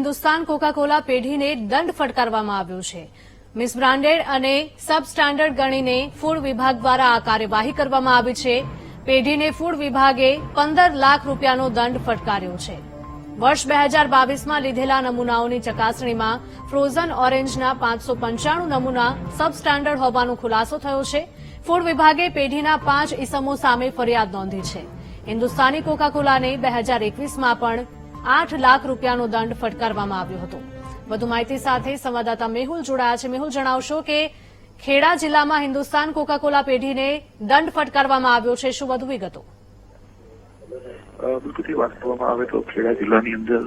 Hindustan Coca Cola પેઢીને દંડ ફટકારવામાં આવ્યો છે. મિસ બ્રાન્ડેડ અને સબ સ્ટાન્ડર્ડ ગણીને ફૂડ વિભાગ દ્વારા આ કાર્યવાહી કરવામાં આવી છે. પેઢીને ફૂડ વિભાગે 15 લાખ રૂપિયાનો દંડ ફટકાર્યો છે. વર્ષ 2022માં લીધેલા નમૂનાઓની ચકાસણીમાં ફ્રોઝન ઓરેન્જના 595 નમૂના સબ સ્ટાન્ડર્ડ હોવાનો ખુલાસો થયો છે. ફૂડ વિભાગે પેઢીના 5 ઇસમો સામે ફરિયાદ નોંધી છે. હિન્દુસ્તાની કોકા-કોલાને 2021માં પણ 8 લાખ રૂપિયાનો દંડ ફટકારવામાં આવ્યો હતો. વધુ માહિતી સાથે સંવાદદાતા મેહુલ જોડાયા છે. મેહુલ, જણાવશો કે ખેડા જિલ્લામાં હિન્દુસ્તાન કોકા-કોલા પેઢીને દંડ ફટકારવામાં આવ્યો છે. શું વધુ વિગતો? બિલકુલ વાત કરવામાં આવે તો ખેડા જિલ્લાની અંદર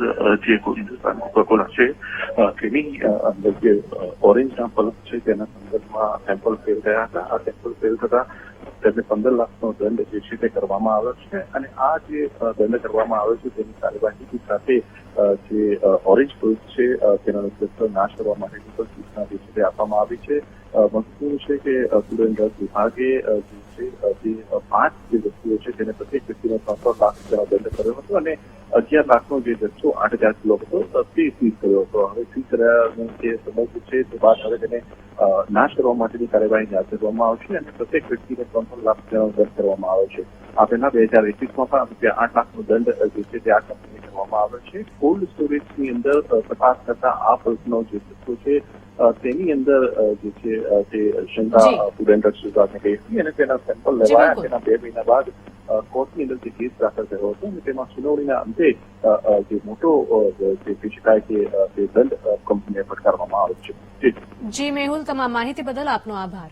જે હિન્દુસ્તાન કોકા-કોલા છે તેની અંદર જે ઓરેન્જના પલ્પ છે તેના સંદર્ભમાં સેમ્પલ ફેલ થયા હતા. આ સેમ્પલ ફેલ થતા તેમને 15 લાખનો દંડ જે છે તે કરવામાં આવ્યો છે અને આ જે દંડ કરવામાં આવ્યો છે તેની કાર્યવાહી સાથે જે ઓરેન્જ પલ્પ છે તેનો નાશ કરવા માટેની પણ સૂચના જે છે તે આપવામાં આવી છે. મહત્વનું છે કે ફૂડ એન્ડ ડ્રગ વિભાગે જે 5 જે વ્યક્તિઓ છે તેને પ્રત્યેક વ્યક્તિને 3 લાખ રૂપિયાનો દંડ કર્યો હતો અને 11 લાખનો જે જથ્થો 8000 કિલો હતો તે સીઝ કર્યો હતો. હવે સીઝ કર્યાનો જે સમજ છે તે બાદ હવે તેને નાશ કરવા માટેની કાર્યવાહી હાથ ધરવામાં આવશે અને પ્રત્યેક વ્યક્તિને 3 લાખ રૂપિયાનો દંડ કરવામાં આવ્યો છે. આ પહેલા 2021માં પણ ₹8 લાખનો દંડ જે છે તે આ કંપનીને કરવામાં આવ્યો છે. કોલ્ડ સ્ટોરેજની અંદર તપાસ કરતા આ પલ્પનો જે જથ્થો છે તેની અંદર જે છે તે શંકા ફૂડ એન્ડ ડ્રગ્સ વિભાગને કહી હતી અને તેના સેમ્પલ લેવાયા. તેના 2 મહિના બાદ કોર્ટની અંદર જે કેસ દાખલ થયો હતો અને તેમાં સુનાવણીના અંતે જે મોટો જે કહી શકાય કે તે દંડ કંપનીને ફટકારવામાં આવ્યો છે. જી મેહુલ, તમામ માહિતી બદલ આપનો આભાર.